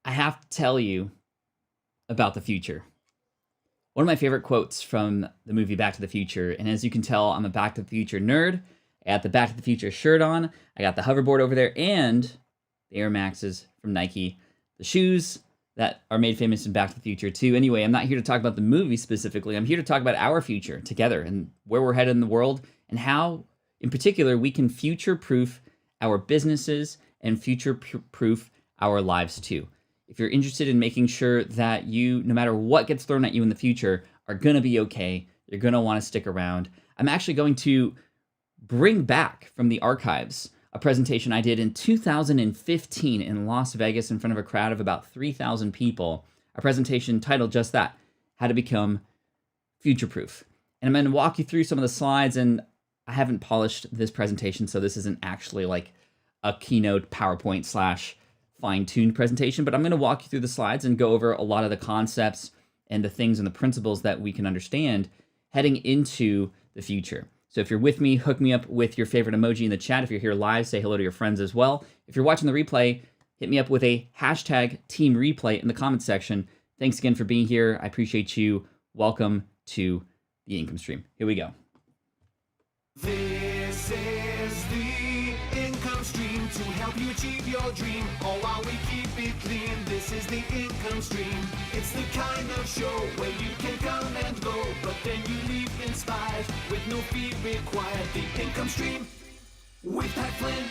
I have to tell you about the future. One of my favorite quotes from the movie Back to the Future, and as you can tell, I'm a Back to the Future nerd. I got the Back to the Future shirt on, I got the hoverboard over there, and the Air Maxes from Nike, the shoes that are made famous in Back to the Future too. Anyway, I'm not here to talk about the movie specifically. I'm here to talk about our future together and where we're headed in the world and how, in particular, we can future-proof our businesses and future-proof our lives too. If you're interested in making sure that you, no matter what gets thrown at you in the future, are gonna be okay, you're gonna wanna stick around, I'm actually going to bring back from the archives a presentation I did in 2015 in Las Vegas in front of a crowd of about 3,000 people. A presentation titled just that, How to Become Future-Proof. And I'm going to walk you through some of the slides, and I haven't polished this presentation, so this isn't actually like a keynote PowerPoint slash fine-tuned presentation, but I'm going to walk you through the slides and go over a lot of the concepts and the things and the principles that we can understand heading into the future. So if you're with me, hook me up with your favorite emoji in the chat. If you're here live, say hello to your friends as well. If you're watching the replay, hit me up with a hashtag team replay in the comments section. Thanks again for being here. I appreciate you. Welcome to the income stream. Here we go. This is the income stream to help you achieve your dream. All while we keep it clean. This is the income stream. It's the kind of show where you can come and go, but then you leave inspired with no fee required. The income stream with Pat Flynn.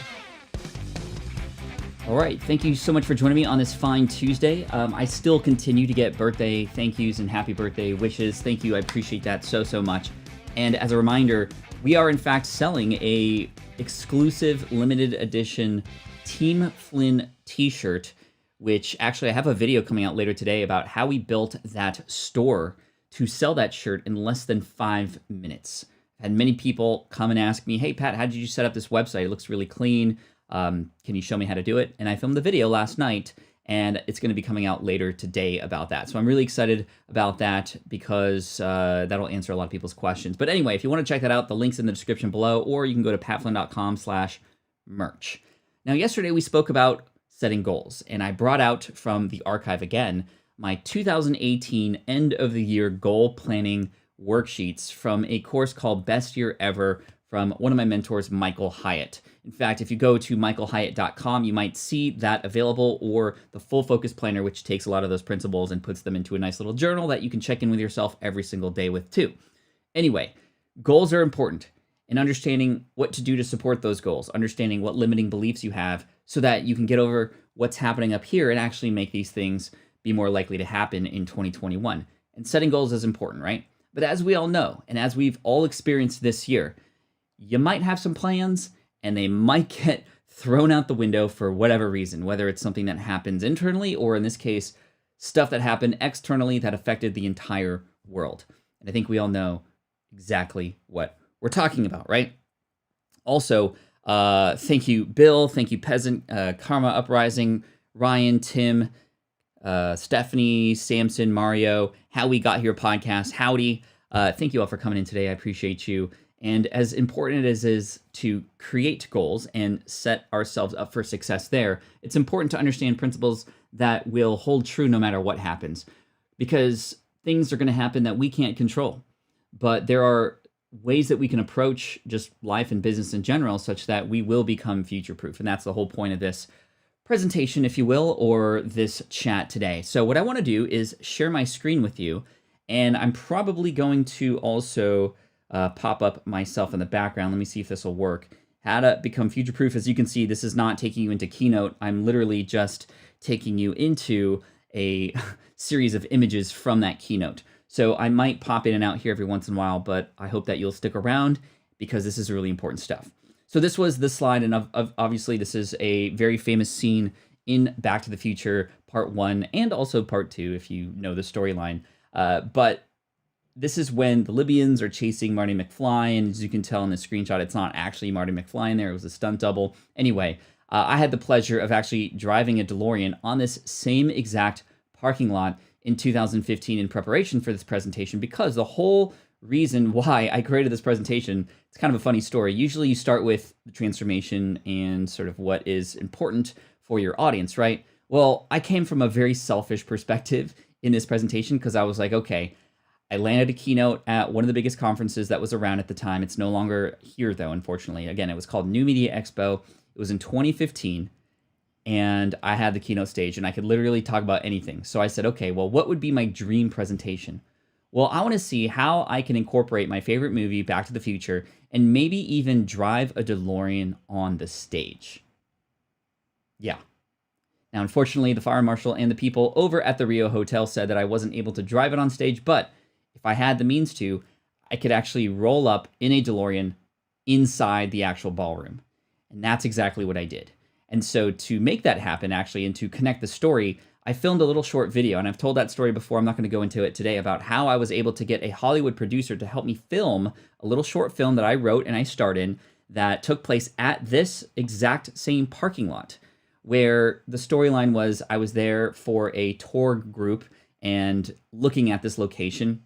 All right, thank you so much for joining me on this fine Tuesday. I still continue to get birthday thank yous and happy birthday wishes. Thank you, I appreciate that so much. And as a reminder, we are in fact selling a exclusive limited edition Team Flynn t-shirt, which actually I have a video coming out later today about how we built that store to sell that shirt in less than 5 minutes. I've had many people come and ask me, hey Pat, how did you set up this website? It looks really clean. Can you show me how to do it? And I filmed the video last night, and it's going to be coming out later today about that. So I'm really excited about that because that'll answer a lot of people's questions. But anyway, if you want to check that out, the link's in the description below, or you can go to patflynn.com/merch. Now, yesterday we spoke about setting goals, and I brought out from the archive again my 2018 end of the year goal planning worksheets from a course called Best Year Ever from one of my mentors, Michael Hyatt. In fact, if you go to michaelhyatt.com, you might see that available, or the Full Focus Planner, which takes a lot of those principles and puts them into a nice little journal that you can check in with yourself every single day with too. Anyway, goals are important, and understanding what to do to support those goals, understanding what limiting beliefs you have so that you can get over what's happening up here and actually make these things be more likely to happen in 2021. And setting goals is important, right? But as we all know, and as we've all experienced this year, you might have some plans and they might get thrown out the window for whatever reason, whether it's something that happens internally or in this case, stuff that happened externally that affected the entire world. And I think we all know exactly what we're talking about, right? Also, thank you, Bill. Thank you, Peasant, Karma Uprising, Ryan, Tim, Stephanie, Samson, Mario, How We Got Here podcast, Howdy. Thank you all for coming in today. I appreciate you. And as important as it is to create goals and set ourselves up for success there, it's important to understand principles that will hold true no matter what happens, because things are going to happen that we can't control. But there are ways that we can approach just life and business in general such that we will become future-proof. And that's the whole point of this presentation, if you will, or this chat today. So what I want to do is share my screen with you, and I'm probably going to also pop up myself in the background. Let me see if this will work. How to become future-proof. As you can see, this is not taking you into Keynote. I'm literally just taking you into a series of images from that Keynote. So I might pop in and out here every once in a while, but I hope that you'll stick around because this is really important stuff. So this was the slide, and obviously this is a very famous scene in Back to the Future Part 1 and also Part 2, if you know the storyline. But this is when the Libyans are chasing Marty McFly, and as you can tell in the screenshot, it's not actually Marty McFly in there. It was a stunt double. Anyway, I had the pleasure of actually driving a DeLorean on this same exact parking lot in 2015 in preparation for this presentation, because the whole reason why I created this presentation, it's kind of a funny story. Usually you start with the transformation and sort of what is important for your audience, right? Well, I came from a very selfish perspective in this presentation because I was like, okay, I landed a keynote at one of the biggest conferences that was around at the time. It's no longer here, though, unfortunately. Again, it was called New Media Expo. It was in 2015, and I had the keynote stage, and I could literally talk about anything. So I said, okay, well, what would be my dream presentation? Well, I want to see how I can incorporate my favorite movie, Back to the Future, and maybe even drive a DeLorean on the stage. Yeah. Now, unfortunately, the fire marshal and the people over at the Rio Hotel said that I wasn't able to drive it on stage, but if I had the means to, I could actually roll up in a DeLorean inside the actual ballroom. And that's exactly what I did. And so to make that happen, actually, and to connect the story, I filmed a little short video, and I've told that story before. I'm not going to go into it today about how I was able to get a Hollywood producer to help me film a little short film that I wrote and I starred in that took place at this exact same parking lot, where the storyline was I was there for a tour group and looking at this location.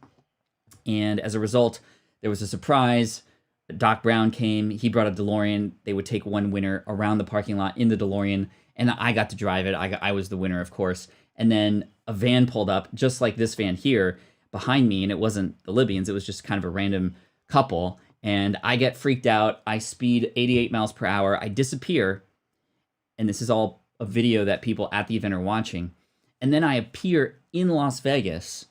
And as a result, there was a surprise. Doc Brown came. He brought a DeLorean. They would take one winner around the parking lot in the DeLorean, and I got to drive it. I was the winner, of course. And then a van pulled up, just like this van here, behind me, and it wasn't the Libyans. It was just kind of a random couple. And I get freaked out. I speed 88 miles per hour. I disappear. And this is all a video that people at the event are watching. And then I appear in Las Vegas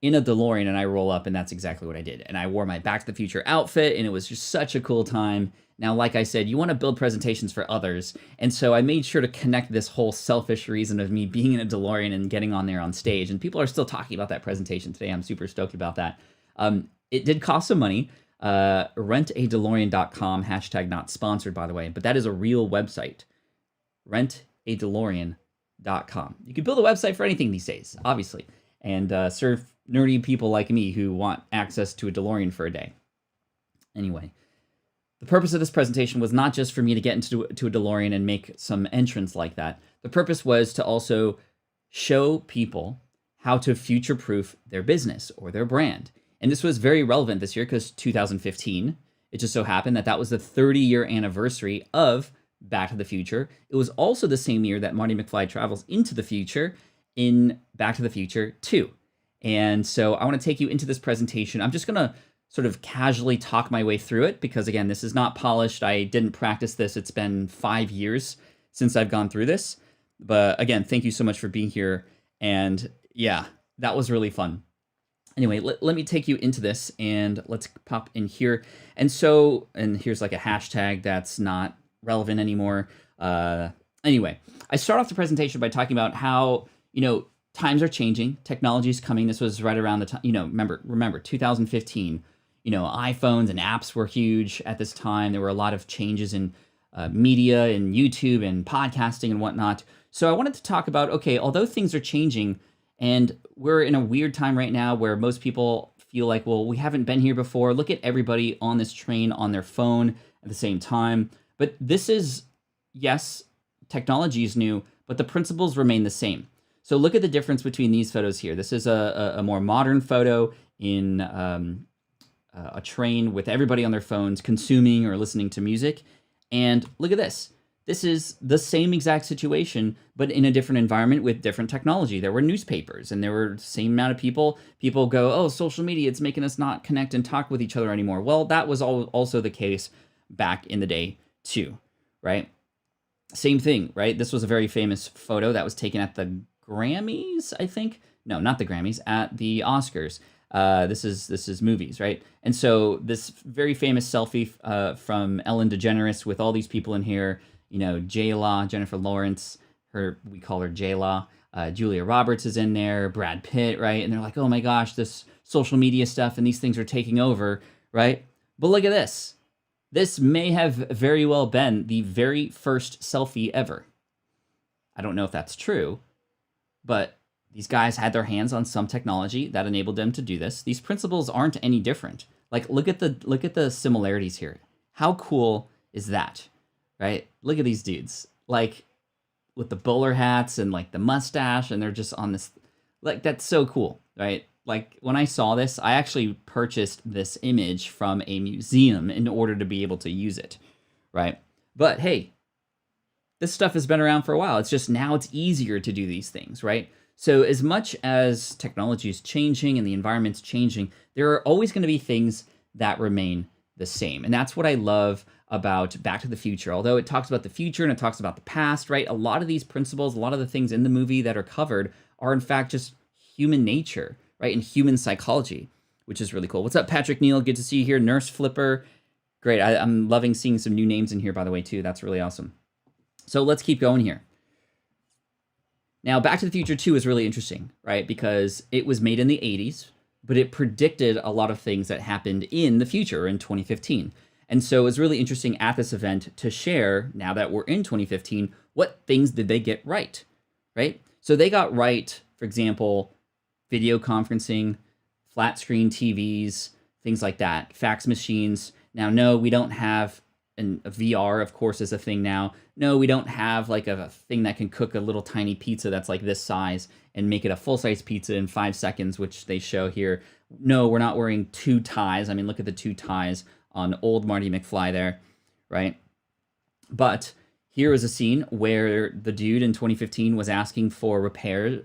in a DeLorean, and I roll up, and that's exactly what I did. And I wore my Back to the Future outfit, and it was just such a cool time. Now, like I said, you want to build presentations for others, and so I made sure to connect this whole selfish reason of me being in a DeLorean and getting on there on stage, and people are still talking about that presentation today. I'm super stoked about that. It did cost some money. Rentadelorean.com, hashtag not sponsored, by the way, but that is a real website. Rentadelorean.com. You can build a website for anything these days, obviously, and serve nerdy people like me who want access to a DeLorean for a day. Anyway, the purpose of this presentation was not just for me to get into a DeLorean and make some entrance like that. The purpose was to also show people how to future-proof their business or their brand. And this was very relevant this year because 2015, it just so happened that that was the 30-year anniversary of Back to the Future. It was also the same year that Marty McFly travels into the future in Back to the Future 2. And so I want to take you into this presentation. I'm just going to sort of casually talk my way through it because, again, this is not polished. I didn't practice this. It's been 5 years since I've gone through this. But again, thank you so much for being here. And yeah, that was really fun. Anyway, let me take you into this, and let's pop in here. And so, and here's like a hashtag that's not relevant anymore. Anyway, I start off the presentation by talking about how, times are changing, technology is coming. This was right around the time, remember 2015, iPhones and apps were huge at this time. There were a lot of changes in media and YouTube and podcasting and whatnot. So I wanted to talk about, okay, although things are changing and we're in a weird time right now where most people feel like, well, we haven't been here before. Look at everybody on this train on their phone at the same time. But this is, yes, technology is new, but the principles remain the same. So look at the difference between these photos here. This is a more modern photo in a train with everybody on their phones consuming or listening to music. And look at this. This is the same exact situation, but in a different environment with different technology. There were newspapers, and there were the same amount of people. People go, oh, social media, it's making us not connect and talk with each other anymore. Well, that was also the case back in the day too, right? Same thing, right? This was a very famous photo that was taken at the Grammys, I think. No, not the Grammys, at the Oscars. This is movies, right? And so this very famous selfie from Ellen DeGeneres with all these people in here, J-Law, Jennifer Lawrence, we call her J-Law. Julia Roberts is in there, Brad Pitt, right? And they're like, oh my gosh, this social media stuff and these things are taking over, right? But look at this. This may have very well been the very first selfie ever. I don't know if that's true, but these guys had their hands on some technology that enabled them to do this. These principles aren't any different. Like, look at the similarities here. How cool is that, right? Look at these dudes, like with the bowler hats and like the mustache, and they're just on this, like, that's so cool, right? Like, when I saw this, I actually purchased this image from a museum in order to be able to use it, right? But hey, this stuff has been around for a while. It's just now it's easier to do these things, right? So as much as technology is changing and the environment's changing, there are always going to be things that remain the same. And that's what I love about Back to the Future. Although it talks about the future and it talks about the past, right? A lot of these principles, a lot of the things in the movie that are covered are in fact just human nature, right? And human psychology, which is really cool. What's up, Patrick Neal? Good to see you here. Nurse Flipper. Great. I'm loving seeing some new names in here, by the way, too. That's really awesome. So let's keep going here. Now, Back to the Future 2 is really interesting, right? Because it was made in the 80s, but it predicted a lot of things that happened in the future in 2015. And so it was really interesting at this event to share, now that we're in 2015, what things did they get right, right? So they got right, for example, video conferencing, flat screen TVs, things like that, fax machines. Now, no, we don't have a VR, of course, is a thing now. No, we don't have like a thing that can cook a little tiny pizza that's like this size and make it a full-size pizza in 5 seconds, which they show here. No, we're not wearing 2 ties. I mean, look at the 2 ties on old Marty McFly there, right? But here is a scene where the dude in 2015 was asking for repair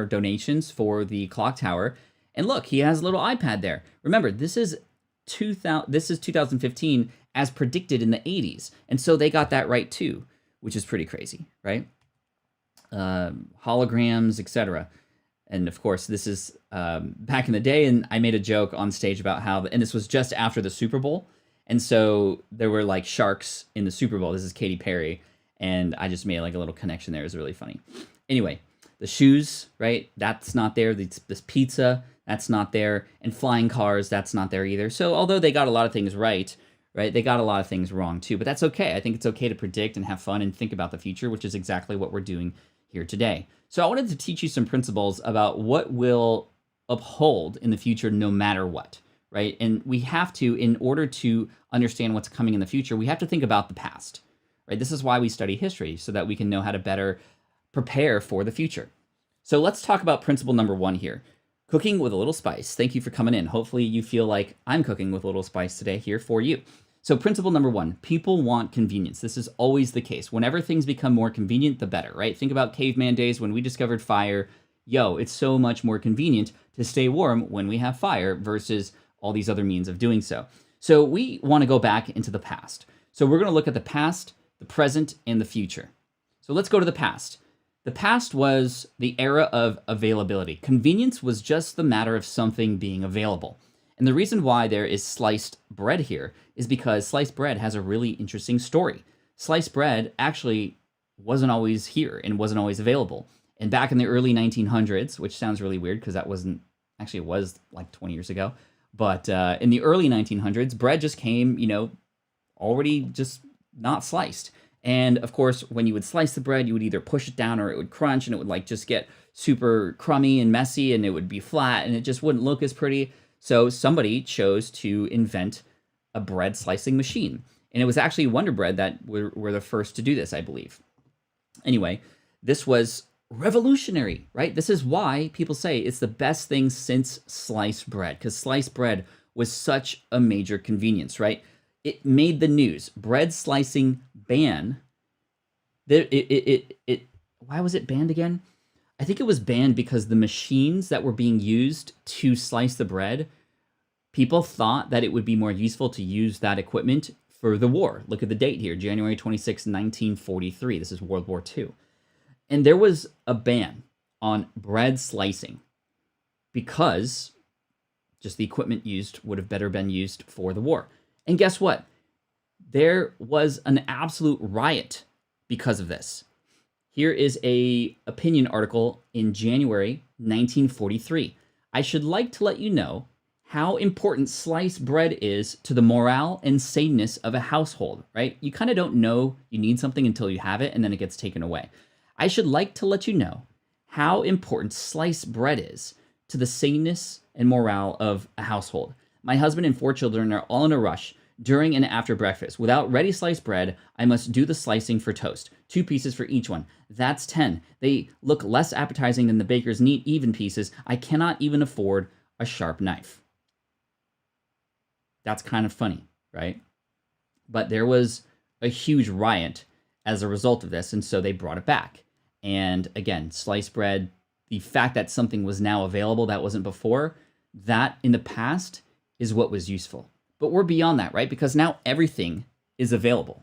donations for the clock tower. And look, he has a little iPad there. Remember, this is 2015 as predicted in the 80s. And so they got that right too, which is pretty crazy, right? Holograms, etc. And of course, this is back in the day, and I made a joke on stage about how, and this was just after the Super Bowl, and so there were like sharks in the Super Bowl. This is Katy Perry, and I just made like a little connection there. It was really funny. Anyway, the shoes, right? That's not there. This pizza, that's not there. And flying cars, that's not there either. So although they got a lot of things right, they got a lot of things wrong too. But that's okay. I think it's okay to predict and have fun and think about the future, which is exactly what we're doing here today. So I wanted to teach you some principles about what will uphold in the future no matter what, right? And we have to, in order to understand what's coming in the future, we have to think about the past, right? This is why we study history, so that we can know how to better prepare for the future. So let's talk about principle number 1 here. Cooking with a little spice. Thank you for coming in. Hopefully you feel like I'm cooking with a little spice today here for you. So principle number 1, people want convenience. This is always the case. Whenever things become more convenient, the better, right? Think about caveman days when we discovered fire. It's so much more convenient to stay warm when we have fire versus all these other means of doing so. So we want to go back into the past. So we're going to look at the past, the present, and the future. So let's go to the past. The past was the era of availability. Convenience was just the matter of something being available. And the reason why there is sliced bread here is because sliced bread has a really interesting story. Sliced bread actually wasn't always here and wasn't always available. And back in the early 1900s, which sounds really weird because that wasn't, actually it was like 20 years ago. But in the early 1900s, bread just came, already just not sliced. And of course, when you would slice the bread, you would either push it down or it would crunch and it would like just get super crummy and messy and it would be flat and it just wouldn't look as pretty. So somebody chose to invent a bread slicing machine. And it was actually Wonder Bread that were the first to do this, I believe. Anyway, this was revolutionary, right? This is why people say it's the best thing since sliced bread, because sliced bread was such a major convenience, right? It made the news. Bread slicing ban. Why was it banned again? I think it was banned because the machines that were being used to slice the bread, people thought that it would be more useful to use that equipment for the war. Look at the date here, January 26, 1943. This is World War II. And there was a ban on bread slicing because just the equipment used would have better been used for the war. And guess what? There was an absolute riot because of this. Here is a opinion article in January 1943. I should like to let you know how important sliced bread is to the morale and saneness of a household, right? You kind of don't know you need something until you have it, and then it gets taken away. I should like to let you know how important sliced bread is to the saneness and morale of a household. My husband and 4 children are all in a rush during and after breakfast. Without ready sliced bread, I must do the slicing for toast. 2 pieces for each one. That's 10. They look less appetizing than the baker's neat, even pieces. I cannot even afford a sharp knife. That's kind of funny, right? But there was a huge riot as a result of this. And so they brought it back. And again, sliced bread, the fact that something was now available that wasn't before, that in the past is what was useful. But we're beyond that, right? Because now everything is available.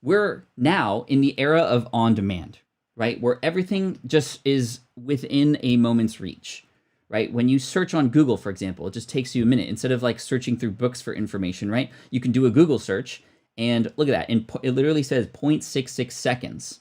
We're now in the era of on demand, right? Where everything just is within a moment's reach, right? When you search on Google, for example, it just takes you a minute. Instead of like searching through books for information, right? You can do a Google search and look at that. And it literally says 0.66 seconds.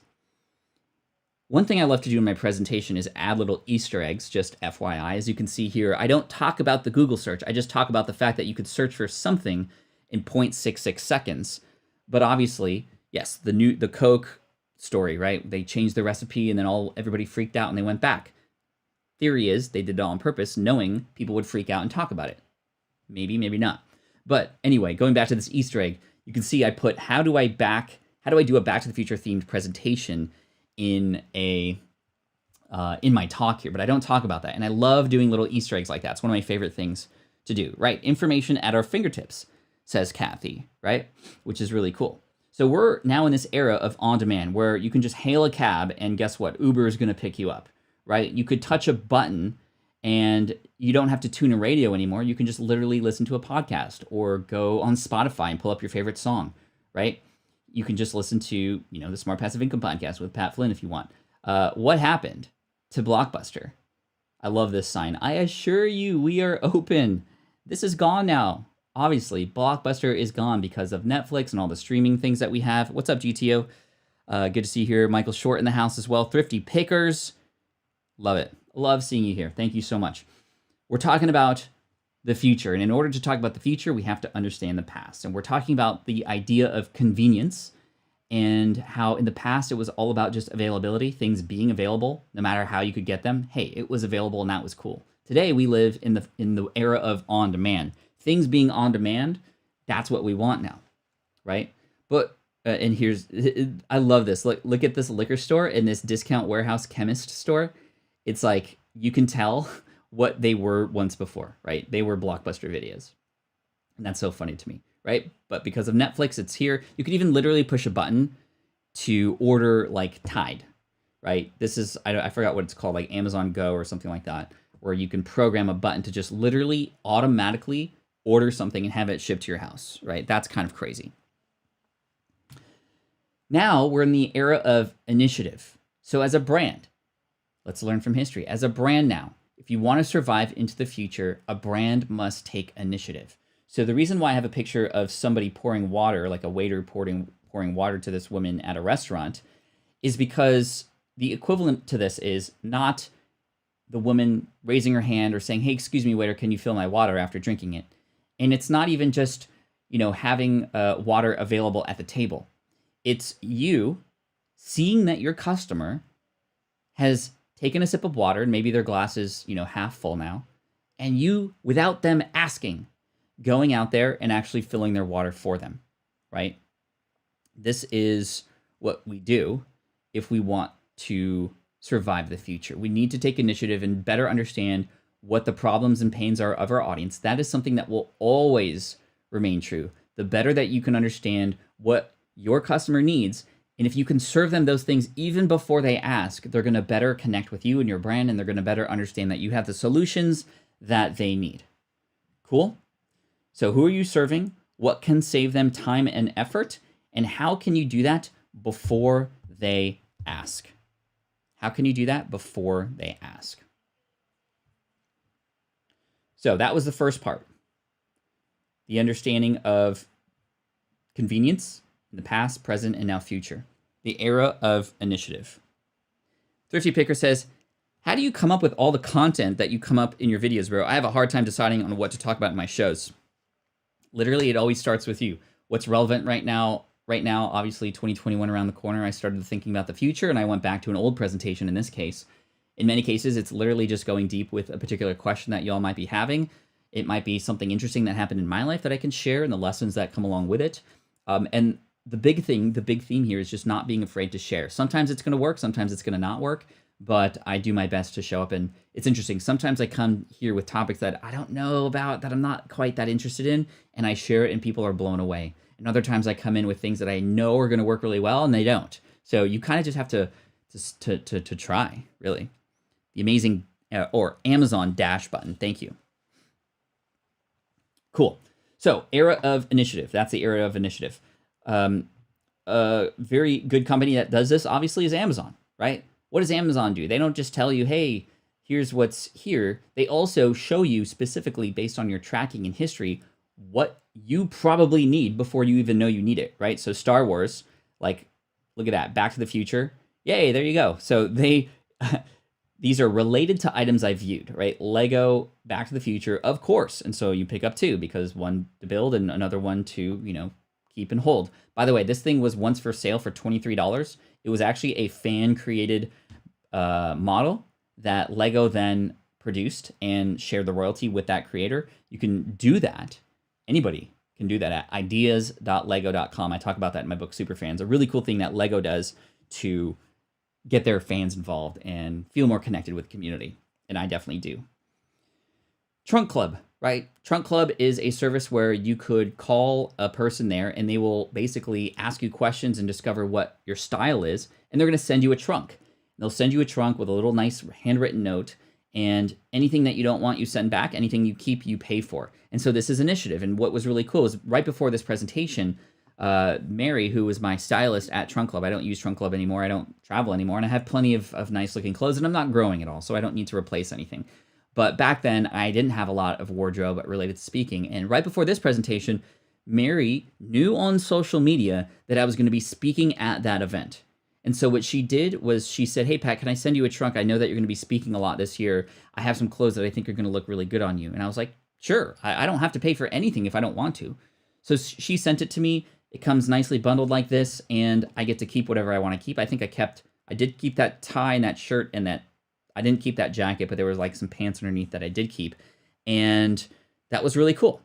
One thing I love to do in my presentation is add little Easter eggs, just FYI. As you can see here, I don't talk about the Google search. I just talk about the fact that you could search for something in 0.66 seconds. But obviously, yes, the Coke story, right? They changed the recipe and then everybody freaked out and they went back. Theory is they did it all on purpose, knowing people would freak out and talk about it. Maybe, maybe not. But anyway, going back to this Easter egg, you can see I put how do I do a Back to the Future themed presentation in my talk here, but I don't talk about that. And I love doing little Easter eggs like that. It's one of my favorite things to do, right? Information at our fingertips, says Kathy, right? Which is really cool. So we're now in this era of on-demand where you can just hail a cab and guess what? Uber is going to pick you up, right? You could touch a button and you don't have to tune a radio anymore. You can just literally listen to a podcast or go on Spotify and pull up your favorite song, right? You can just listen to, the Smart Passive Income podcast with Pat Flynn if you want. What happened to Blockbuster? I love this sign. I assure you, we are open. This is gone now. Obviously, Blockbuster is gone because of Netflix and all the streaming things that we have. What's up, GTO? Good to see you here. Michael Short in the house as well. Thrifty Pickers. Love it. Love seeing you here. Thank you so much. We're talking about the future. And in order to talk about the future, we have to understand the past. And we're talking about the idea of convenience and how in the past it was all about just availability, things being available, no matter how you could get them. Hey, it was available and that was cool. Today we live in the era of on demand. Things being on demand, that's what we want now, right? But and I love this. Look at this liquor store and this discount warehouse chemist store. It's like you can tell what they were once before, right? They were Blockbuster videos. And that's so funny to me, right? But because of Netflix, it's here. You can even literally push a button to order like Tide, right? This is, I forgot what it's called, like Amazon Go or something like that, where you can program a button to just literally automatically order something and have it shipped to your house, right? That's kind of crazy. Now we're in the era of initiative. So as a brand, let's learn from history. As a brand now, if you want to survive into the future, a brand must take initiative. So the reason why I have a picture of somebody pouring water, like a waiter pouring water to this woman at a restaurant, is because the equivalent to this is not the woman raising her hand or saying, hey, excuse me, waiter, can you fill my water after drinking it? And it's not even just, having water available at the table. It's you seeing that your customer has taken a sip of water, and maybe their glass is, half full now, and you, without them asking, going out there and actually filling their water for them, right? This is what we do if we want to survive the future. We need to take initiative and better understand what the problems and pains are of our audience. That is something that will always remain true. The better that you can understand what your customer needs, and if you can serve them those things even before they ask, they're going to better connect with you and your brand, and they're going to better understand that you have the solutions that they need. Cool? So who are you serving? What can save them time and effort? And how can you do that before they ask? How can you do that before they ask? So that was the first part. The understanding of convenience in the past, present, and now future. The era of initiative. Thrifty Picker says, how do you come up with all the content that you come up in your videos, bro? I have a hard time deciding on what to talk about in my shows. Literally, it always starts with you. What's relevant right now? Right now, obviously, 2021 around the corner, I started thinking about the future, and I went back to an old presentation in this case. In many cases, it's literally just going deep with a particular question that y'all might be having. It might be something interesting that happened in my life that I can share and the lessons that come along with it. And the big theme here is just not being afraid to share. Sometimes it's going to work, sometimes it's going to not work, but I do my best to show up. And it's interesting. Sometimes I come here with topics that I don't know about, that I'm not quite that interested in, and I share it and people are blown away. and other times I come in with things that I know are going to work really well, and they don't. So you kind of just have to try, really. The amazing or Amazon dash button. Thank you. Cool. So era of initiative. That's the era of initiative. A very good company that does this, obviously, is Amazon, right? What does Amazon do? They don't just tell you, hey, here's what's here. They also show you specifically based on your tracking and history what you probably need before you even know you need it, right? So Star Wars, like, look at that, Back to the Future. Yay, there you go. So they, these are related to items I viewed, right? Lego, Back to the Future, of course. And so you pick up two because one to build and another one to, keep and hold. By the way, this thing was once for sale for $23. It was actually a fan-created model that Lego then produced and shared the royalty with that creator. You can do that. Anybody can do that at ideas.lego.com. I talk about that in my book, Superfans. A really cool thing that Lego does to get their fans involved and feel more connected with the community. And I definitely do. Trunk Club, right? Trunk Club is a service where you could call a person there and they will basically ask you questions and discover what your style is. And they're going to send you a trunk. They'll send you a trunk with a little nice handwritten note, and anything that you don't want, you send back. Anything you keep, you pay for. And so this is initiative. And what was really cool is right before this presentation, Mary, who was my stylist at Trunk Club, I don't use Trunk Club anymore. I don't travel anymore. And I have plenty of nice looking clothes, and I'm not growing at all. So I don't need to replace anything. But back then, I didn't have a lot of wardrobe related to speaking. And right before this presentation, Mary knew on social media that I was going to be speaking at that event. And so what she did was she said, hey, Pat, can I send you a trunk? I know that you're going to be speaking a lot this year. I have some clothes that I think are going to look really good on you. And I was like, sure, I don't have to pay for anything if I don't want to. So she sent it to me. It comes nicely bundled like this, and I get to keep whatever I want to keep. I think I did keep that tie and that shirt, and that I didn't keep that jacket, but there was like some pants underneath that I did keep. And that was really cool.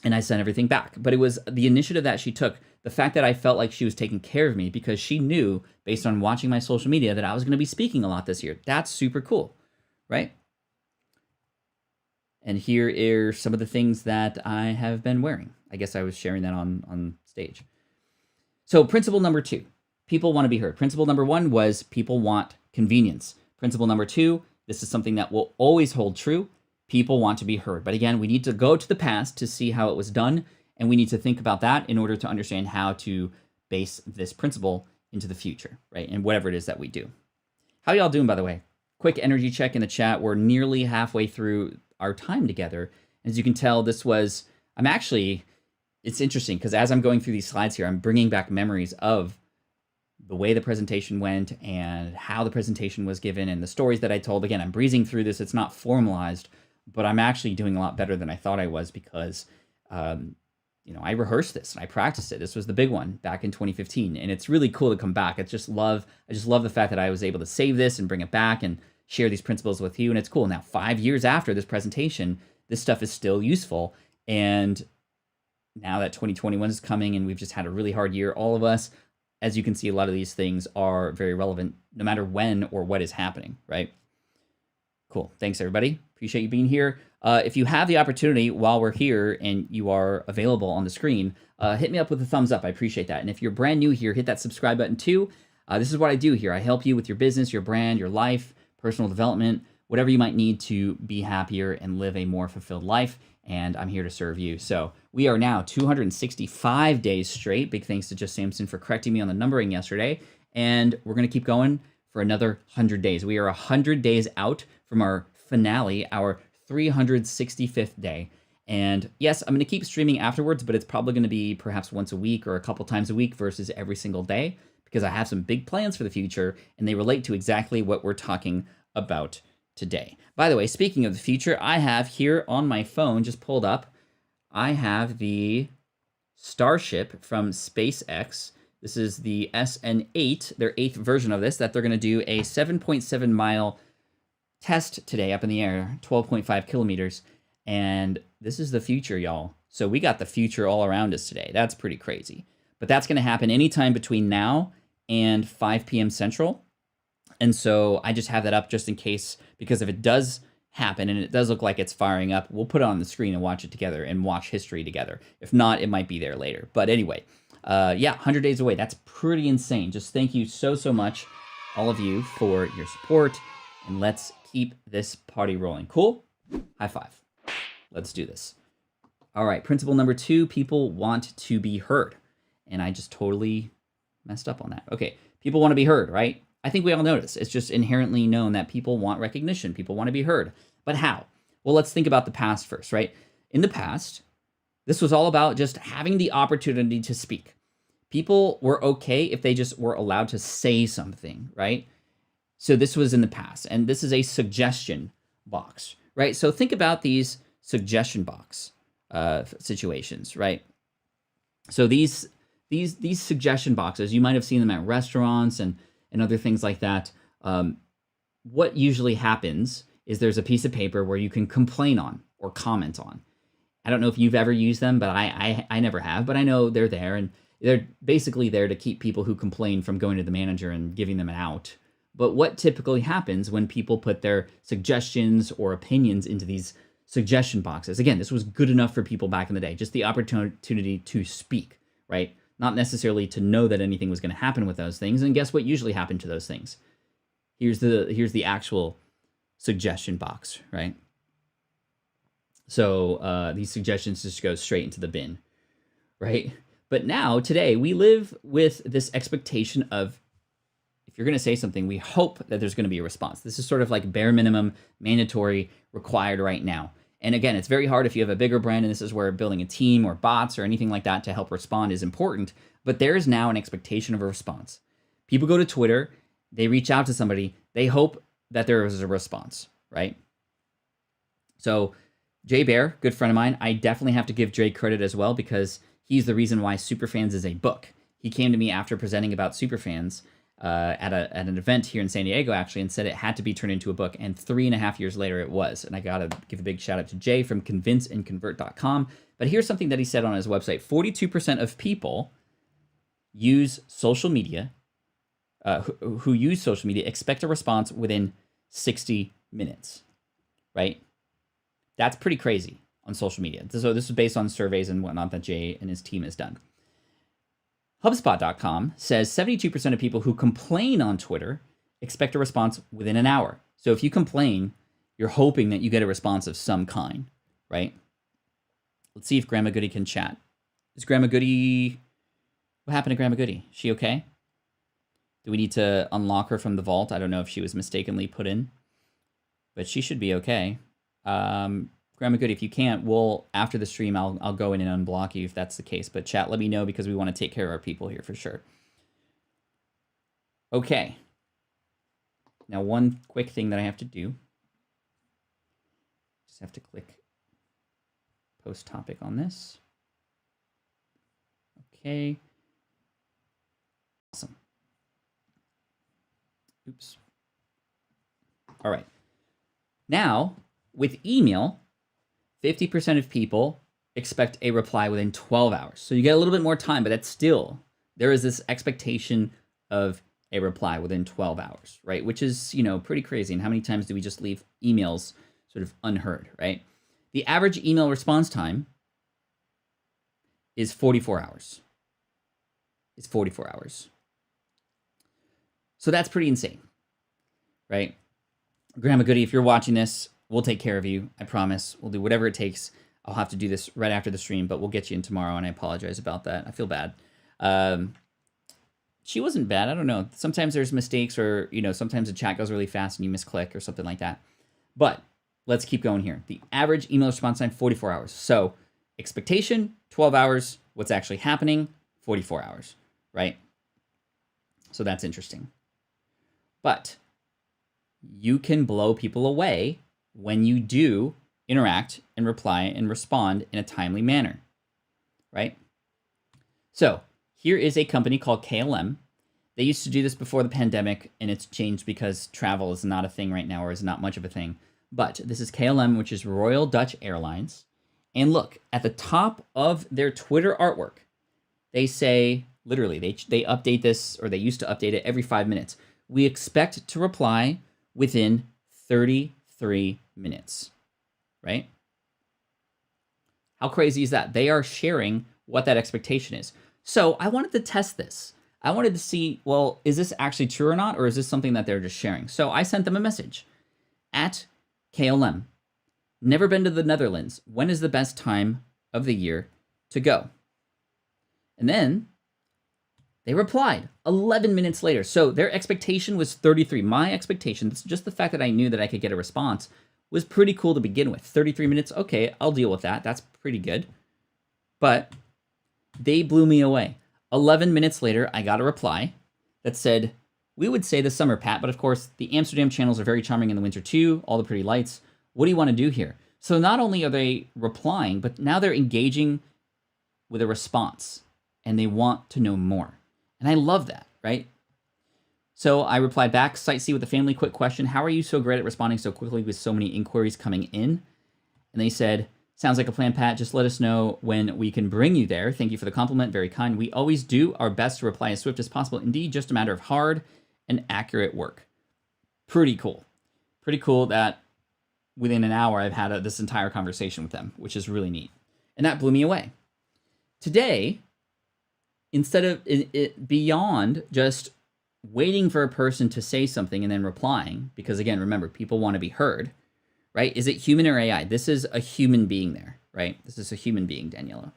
And I sent everything back. But it was the initiative that she took, the fact that I felt like she was taking care of me because she knew, based on watching my social media, that I was going to be speaking a lot this year. That's super cool, right? And here are some of the things that I have been wearing. I guess I was sharing that on stage. So principle number 2, people want to be heard. Principle number 1 was people want convenience. Principle number 2, this is something that will always hold true. People want to be heard. But again, we need to go to the past to see how it was done, and we need to think about that in order to understand how to base this principle into the future, right? And whatever it is that we do. How y'all doing, by the way? Quick energy check in the chat. We're nearly halfway through our time together. As you can tell, it's interesting because as I'm going through these slides here, I'm bringing back memories of the way the presentation went and how the presentation was given and the stories that I told. Again, I'm breezing through this. It's not formalized, but I'm actually doing a lot better than I thought I was because, I rehearsed this and I practiced it. This was the big one back in 2015. And it's really cool to come back. I just love the fact that I was able to save this and bring it back and share these principles with you. And it's cool. Now, 5 years after this presentation, this stuff is still useful. And now that 2021 is coming and we've just had a really hard year, all of us, as you can see, a lot of these things are very relevant no matter when or what is happening, right? Cool. Thanks, everybody. Appreciate you being here. If you have the opportunity while we're here and you are available on the screen, hit me up with a thumbs up. I appreciate that. And if you're brand new here, hit that subscribe button too. This is what I do here. I help you with your business, your brand, your life, personal development, whatever you might need to be happier and live a more fulfilled life. And I'm here to serve you. So we are now 265 days straight. Big thanks to Just Samson for correcting me on the numbering yesterday. And we're going to keep going for another 100 days. We are 100 days out from our finale, our 365th day. And yes, I'm going to keep streaming afterwards, but it's probably going to be perhaps once a week or a couple times a week versus every single day because I have some big plans for the future and they relate to exactly what we're talking about today. By the way, speaking of the future, I have here on my phone, just pulled up, I have the Starship from SpaceX. This is the SN8, their 8th version of this, that they're going to do a 7.7 mile test today up in the air, 12.5 kilometers. And this is the future, y'all. So we got the future all around us today. That's pretty crazy. But that's going to happen anytime between now and 5 p.m. Central. And so I just have that up just in case, because if it does happen and it does look like it's firing up, we'll put it on the screen and watch it together and watch history together. If not, it might be there later. But anyway, yeah, 100 days away. That's pretty insane. Just thank you so, so much, all of you, for your support. And let's keep this party rolling. Cool? High five. Let's do this. All right, principle number 2, people want to be heard. And I just totally messed up on that. Okay, people want to be heard, right? I think we all know this. It's just inherently known that people want recognition. People want to be heard. But how? Well, let's think about the past first, right? In the past, this was all about just having the opportunity to speak. People were okay if they just were allowed to say something, right? So this was in the past, and this is a suggestion box, right? So think about these suggestion box situations, right? So these suggestion boxes, you might have seen them at restaurants and other things like that. What usually happens is there's a piece of paper where you can complain on or comment on. I don't know if you've ever used them, but I never have, but I know they're there, and they're basically there to keep people who complain from going to the manager and giving them an out. But what typically happens when people put their suggestions or opinions into these suggestion boxes? Again, this was good enough for people back in the day, just the opportunity to speak, right? Not necessarily to know that anything was going to happen with those things. And guess what usually happened to those things? Here's the actual suggestion box, right? So these suggestions just go straight into the bin, right? But now, today, we live with this expectation of, if you're going to say something, we hope that there's going to be a response. This is sort of like bare minimum, mandatory, required right now. And again, it's very hard if you have a bigger brand, and this is where building a team or bots or anything like that to help respond is important. But there is now an expectation of a response. People go to Twitter, they reach out to somebody, they hope that there is a response, right? So Jay Bear, good friend of mine, I definitely have to give Jay credit as well, because he's the reason why Superfans is a book. He came to me after presenting about Superfans at an event here in San Diego, actually, and said it had to be turned into a book. And 3.5 years later, it was. And I got to give a big shout out to Jay from convinceandconvert.com. But here's something that he said on his website. 42% of people use social media, who use social media, expect a response within 60 minutes, right? That's pretty crazy on social media. So this is based on surveys and whatnot that Jay and his team has done. HubSpot.com says 72% of people who complain on Twitter expect a response within an hour. So if you complain, you're hoping that you get a response of some kind, right? Let's see if Grandma Goody can chat. Is Grandma Goody... What happened to Grandma Goody? Is she okay? Do we need to unlock her from the vault? I don't know if she was mistakenly put in, but she should be okay. Grandma Goody, if you can't, after the stream, I'll go in and unblock you if that's the case. But chat, let me know, because we want to take care of our people here for sure. Okay. Now, one quick thing that I have to do. Just have to click post topic on this. Okay. Awesome. Oops. All right. Now, with email, 50% of people expect a reply within 12 hours. So you get a little bit more time, but that's still, there is this expectation of a reply within 12 hours, right? Which is, pretty crazy. And how many times do we just leave emails sort of unheard, right? The average email response time is 44 hours. It's 44 hours. So that's pretty insane, right? Grandma Goody, if you're watching this, we'll take care of you. I promise. We'll do whatever it takes. I'll have to do this right after the stream, but we'll get you in tomorrow, and I apologize about that. I feel bad. She wasn't bad. I don't know. Sometimes there's mistakes, or, sometimes the chat goes really fast and you misclick or something like that. But let's keep going here. The average email response time, 44 hours. So expectation, 12 hours. What's actually happening, 44 hours, right? So that's interesting. But you can blow people away when you do interact and reply and respond in a timely manner, right? So here is a company called KLM. They used to do this before the pandemic, and it's changed because travel is not a thing right now, or is not much of a thing. But this is KLM, which is Royal Dutch Airlines. And look, at the top of their Twitter artwork, they say, literally, they update this, or they used to update it every 5 minutes. We expect to reply within 33 minutes, right? How crazy is that? They are sharing what that expectation is. So I wanted to test this. I wanted to see, well, is this actually true or not? Or is this something that they're just sharing? So I sent them a message at KLM. Never been to the Netherlands. When is the best time of the year to go? And then they replied 11 minutes later. So their expectation was 33. My expectation, just the fact that I knew that I could get a response, was pretty cool to begin with. 33 minutes, okay, I'll deal with that. That's pretty good. But they blew me away. 11 minutes later, I got a reply that said, we would say the summer, Pat, but of course, the Amsterdam channels are very charming in the winter too, all the pretty lights. What do you want to do here? So not only are they replying, but now they're engaging with a response, and they want to know more. And I love that, right? So I replied back, sightsee with the family, quick question. How are you so great at responding so quickly with so many inquiries coming in? And they said, sounds like a plan, Pat. Just let us know when we can bring you there. Thank you for the compliment. Very kind. We always do our best to reply as swift as possible. Indeed, just a matter of hard and accurate work. Pretty cool. Pretty cool that within an hour I've had this entire conversation with them, which is really neat. And that blew me away. Today, instead of beyond just waiting for a person to say something and then replying, because again, remember, people want to be heard, right? Is it human or AI? This is a human being there, right? This is a human being, Daniela.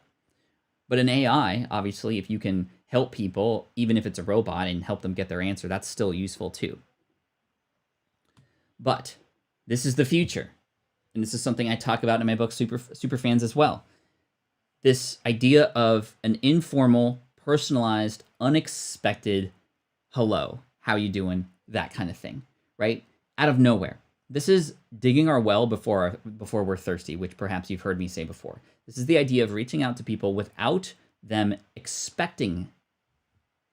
But an AI, obviously, if you can help people, even if it's a robot, and help them get their answer, that's still useful too. But this is the future. And this is something I talk about in my book, Super Fans, as well. This idea of an informal, personalized, unexpected hello, how you doing, that kind of thing, right? Out of nowhere. This is digging our well before we're thirsty, which perhaps you've heard me say before. This is the idea of reaching out to people without them expecting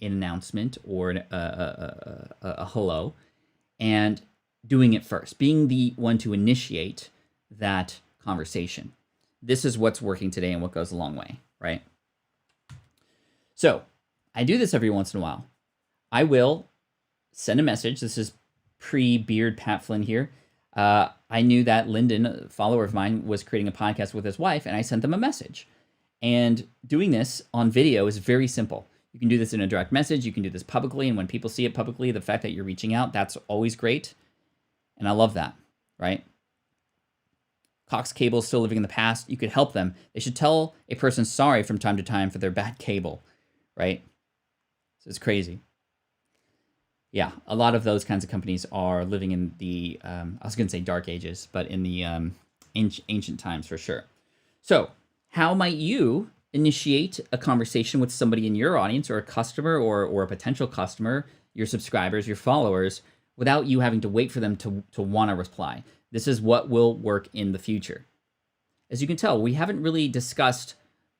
an announcement or a hello, and doing it first, being the one to initiate that conversation. This is what's working today and what goes a long way, right? So I do this every once in a while. I will send a message. This is pre-beard Pat Flynn here. I knew that Lyndon, a follower of mine, was creating a podcast with his wife, and I sent them a message. And doing this on video is very simple. You can do this in a direct message. You can do this publicly, and when people see it publicly, the fact that you're reaching out, that's always great. And I love that, right? Cox Cable is still living in the past. You could help them. They should tell a person sorry from time to time for their bad cable, right? So it's crazy. Yeah, a lot of those kinds of companies are living in the, I was going to say dark ages, but in the ancient times for sure. So how might you initiate a conversation with somebody in your audience, or a customer, or a potential customer, your subscribers, your followers, without you having to wait for them to want to reply? This is what will work in the future. As you can tell, we haven't really discussed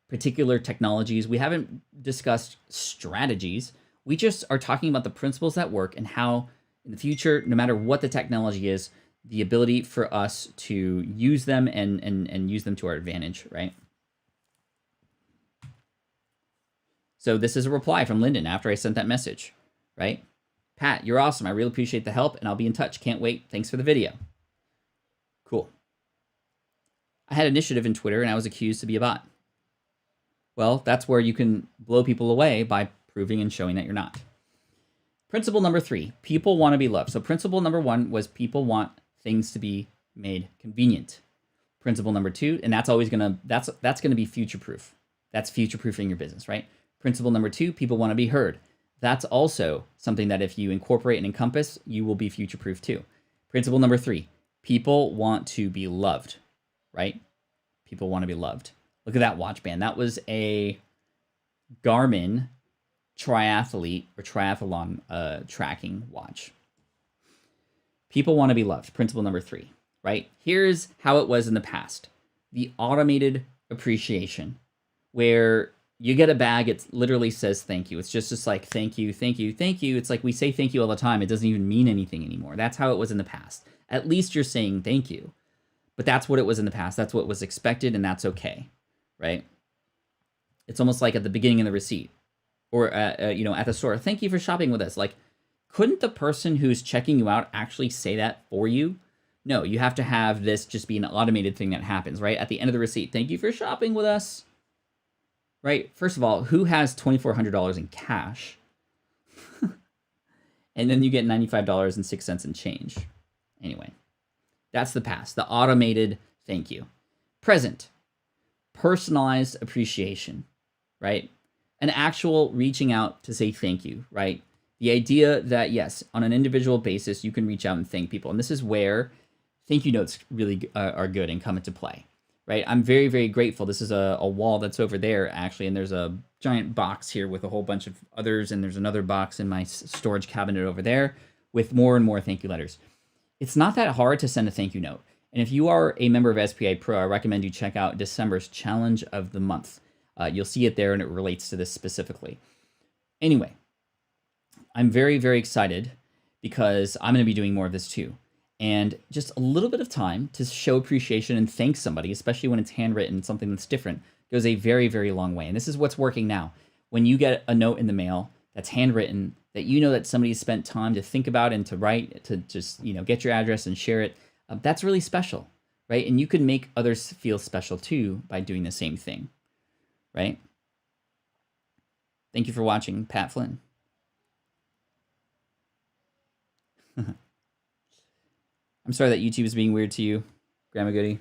particular technologies. We haven't discussed strategies. We just are talking about the principles that work, and how in the future, no matter what the technology is, the ability for us to use them and use them to our advantage, right? So this is a reply from Lyndon after I sent that message, right? Pat, you're awesome. I really appreciate the help, and I'll be in touch. Can't wait. Thanks for the video. Cool. I had initiative in Twitter, and I was accused to be a bot. Well, that's where you can blow people away, by proving and showing that you're not. Principle number 3, people want to be loved. So principle number 1 was people want things to be made convenient. Principle number 2, and that's always gonna, that's gonna be future-proof. That's future-proofing your business, right? Principle number 2, people want to be heard. That's also something that if you incorporate and encompass, you will be future-proof too. Principle number 3, people want to be loved, right? People want to be loved. Look at that watch band. That was a Garmin triathlete or triathlon tracking watch. People want to be loved. Principle number 3, right? Here's how it was in the past. The automated appreciation, where you get a bag, it literally says thank you. It's just like thank you, thank you, thank you. It's like we say thank you all the time. It doesn't even mean anything anymore. That's how it was in the past. At least you're saying thank you. But that's what it was in the past. That's what was expected, and that's okay, right? It's almost like at the beginning of the receipt, or at the store. Thank you for shopping with us. Like, couldn't the person who's checking you out actually say that for you? No, you have to have this just be an automated thing that happens, right? At the end of the receipt, thank you for shopping with us. Right? First of all, who has $2,400 in cash? And then you get $95.06 in change. Anyway, that's the past, the automated thank you. Present, personalized appreciation, right? An actual reaching out to say thank you, right? The idea that, yes, on an individual basis, you can reach out and thank people. And this is where thank you notes really are good and come into play, right? I'm very, very grateful. This is a wall that's over there, actually, and there's a giant box here with a whole bunch of others, and there's another box in my storage cabinet over there with more and more thank you letters. It's not that hard to send a thank you note. And if you are a member of SPI Pro, I recommend you check out December's Challenge of the Month. You'll see it there, and it relates to this specifically. Anyway, I'm very, very excited because I'm going to be doing more of this too. And just a little bit of time to show appreciation and thank somebody, especially when it's handwritten, something that's different, goes a very, very long way. And this is what's working now. When you get a note in the mail that's handwritten, that you know that somebody spent time to think about and to write, to just, get your address and share it, that's really special, right? And you can make others feel special too by doing the same thing, right? Thank you for watching, Pat Flynn. I'm sorry that YouTube is being weird to you, Grandma Goody.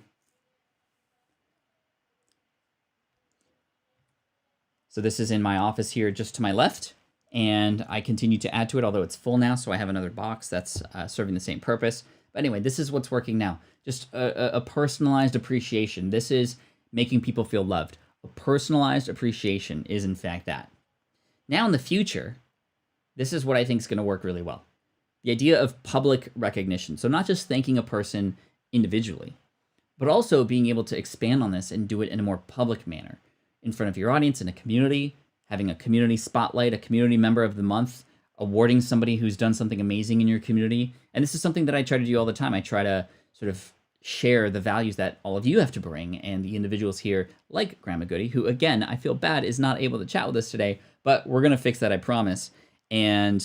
So this is in my office here just to my left, and I continue to add to it, although it's full now, so I have another box that's serving the same purpose. But anyway, this is what's working now. Just a personalized appreciation. This is making people feel loved. A personalized appreciation is, in fact, that. Now in the future, this is what I think is going to work really well. The idea of public recognition. So not just thanking a person individually, but also being able to expand on this and do it in a more public manner in front of your audience, in a community, having a community spotlight, a community member of the month, awarding somebody who's done something amazing in your community. And this is something that I try to do all the time. I try to sort of share the values that all of you have to bring, and the individuals here, like Grandma Goody, who, again, I feel bad is not able to chat with us today, but we're going to fix that, I promise. And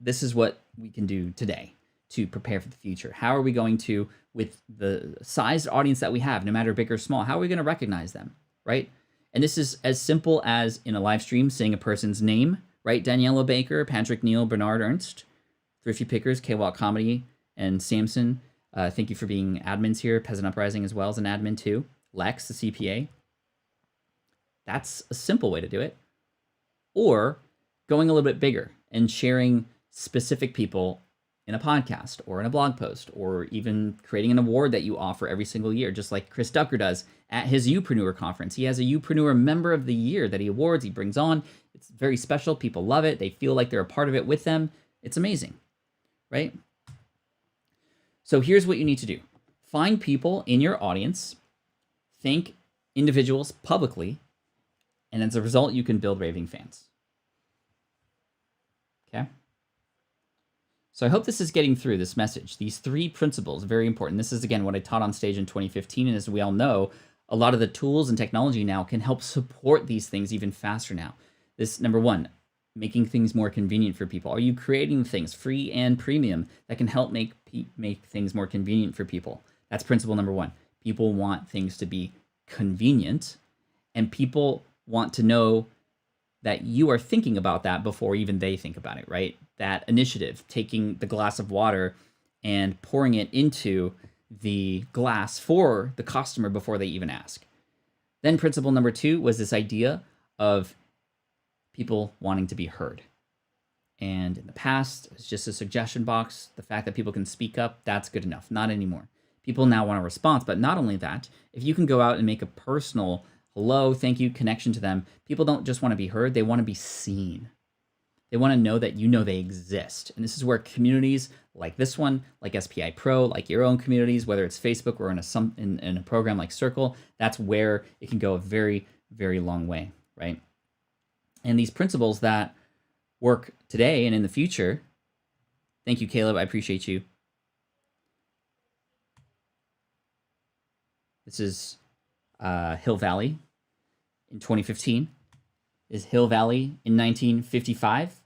this is what we can do today to prepare for the future. How are we going to, with the sized audience that we have, no matter big or small, how are we going to recognize them, right? And this is as simple as in a live stream saying a person's name, right? Daniela Baker, Patrick Neal, Bernard Ernst, Thrifty Pickers, K-Walk Comedy, and Samson. Thank you for being admins here. Peasant Uprising as well as an admin too. Lex, the CPA. That's a simple way to do it. Or going a little bit bigger and sharing specific people in a podcast or in a blog post, or even creating an award that you offer every single year, just like Chris Ducker does at his Upreneur conference. He has a Upreneur Member of the Year that he awards, he brings on. It's very special. People love it. They feel like they're a part of it with them. It's amazing, right? So here's what you need to do. Find people in your audience, thank individuals publicly, and as a result, you can build raving fans. Okay? So I hope this is getting through, this message. These 3 principles, very important. This is, again, what I taught on stage in 2015, and as we all know, a lot of the tools and technology now can help support these things even faster now. This, number 1, making things more convenient for people. Are you creating things, free and premium, that can help make things more convenient for people? That's principle number 1. People want things to be convenient, and people want to know that you are thinking about that before even they think about it, right? That initiative, taking the glass of water and pouring it into the glass for the customer before they even ask. Then principle number 2 was this idea of people wanting to be heard. And in the past, it's just a suggestion box. The fact that people can speak up, that's good enough. Not anymore. People now want a response, but not only that, if you can go out and make a personal hello, thank you, connection to them, people don't just want to be heard, they want to be seen. They want to know that you know they exist. And this is where communities like this one, like SPI Pro, like your own communities, whether it's Facebook or in a program like Circle, that's where it can go a very, very long way, right? And these principles that work today and in the future, thank you, Caleb, I appreciate you. This is Hill Valley in 2015. Is Hill Valley in 1955,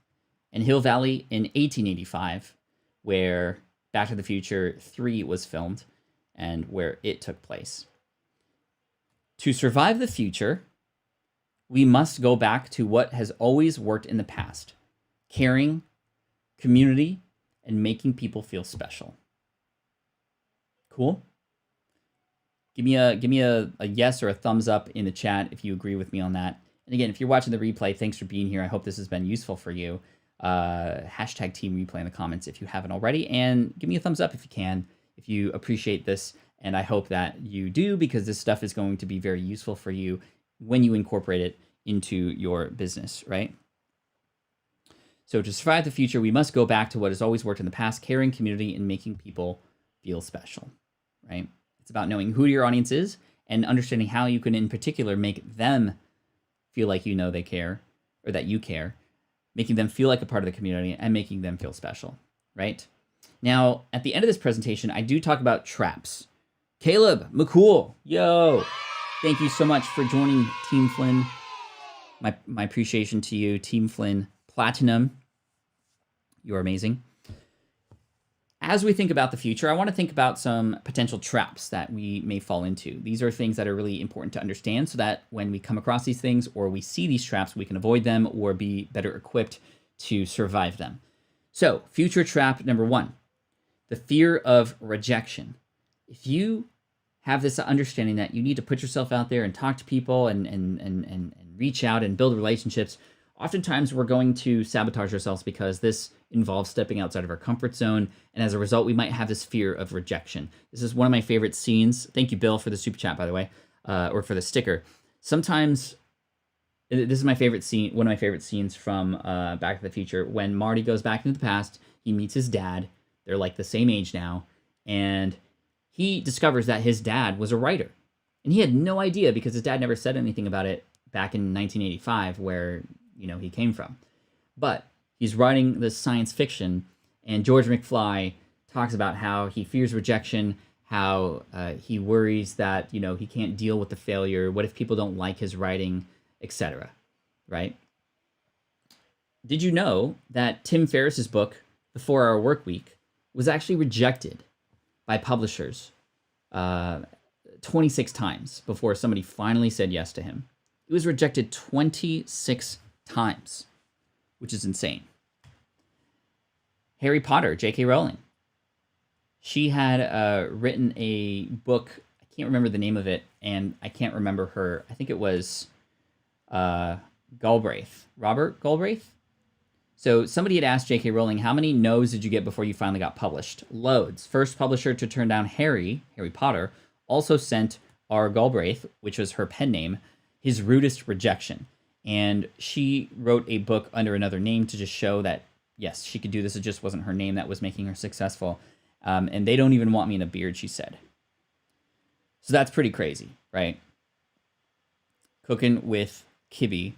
and Hill Valley in 1885, where Back to the Future 3 was filmed and where it took place. To survive the future, we must go back to what has always worked in the past: caring, community, and making people feel special. Cool? Give me a yes or a thumbs up in the chat if you agree with me on that. And again, if you're watching the replay, thanks for being here. I hope this has been useful for you. Hashtag Team Replay in the comments if you haven't already, and give me a thumbs up if you can, if you appreciate this. And I hope that you do, because this stuff is going to be very useful for you when you incorporate it into your business, right? So to survive the future, we must go back to what has always worked in the past: caring, community, and making people feel special, right? It's about knowing who your audience is and understanding how you can, in particular, make them feel like you know they care, or that you care, making them feel like a part of the community and making them feel special, right? Now, at the end of this presentation, I do talk about traps. Caleb McCool, yo, thank you so much for joining Team Flynn. My appreciation to you, Team Flynn Platinum. You're amazing. As we think about the future, I want to think about some potential traps that we may fall into. These are things that are really important to understand so that when we come across these things or we see these traps, we can avoid them or be better equipped to survive them. So, future trap number 1, the fear of rejection. If you have this understanding that you need to put yourself out there and talk to people and reach out and build relationships, oftentimes we're going to sabotage ourselves because this involves stepping outside of our comfort zone, and as a result, we might have this fear of rejection. This is one of my favorite scenes. Thank you, Bill, for the super chat, by the way, or for the sticker. Sometimes, this is my favorite scene, one of my favorite scenes from Back to the Future. When Marty goes back into the past, he meets his dad. They're like the same age now, and he discovers that his dad was a writer. And he had no idea because his dad never said anything about it back in 1985, where he came from. But he's writing this science fiction, and George McFly talks about how he fears rejection, how he worries that he can't deal with the failure. What if people don't like his writing, etc. Right? Did you know that Tim Ferriss's book, The 4-Hour Workweek, was actually rejected by publishers 26 times before somebody finally said yes to him? It was rejected 26 times, which is insane. Harry Potter, J.K. Rowling. She had written a book. I can't remember the name of it, and I can't remember her. I think it was Galbraith. Robert Galbraith? So somebody had asked J.K. Rowling, how many no's did you get before you finally got published? Loads. First publisher to turn down Harry Potter, also sent R. Galbraith, which was her pen name, his rudest rejection. And she wrote a book under another name to just show that, yes, she could do this. It just wasn't her name that was making her successful. And they don't even want me in a beard, she said. So that's pretty crazy, right? Cooking with Kibby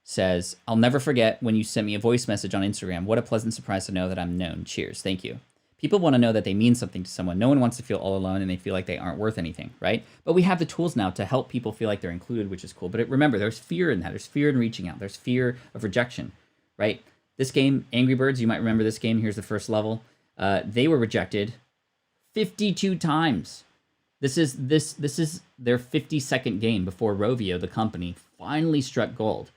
says, I'll never forget when you sent me a voice message on Instagram. What a pleasant surprise to know that I'm known. Cheers. Thank you. People want to know that they mean something to someone. No one wants to feel all alone and they feel like they aren't worth anything, right? But we have the tools now to help people feel like they're included, which is cool. But remember, there's fear in that. There's fear in reaching out. There's fear of rejection, right? This game, Angry Birds, you might remember this game. Here's the first level. They were rejected 52 times. This is their 52nd game before Rovio, the company, finally struck gold.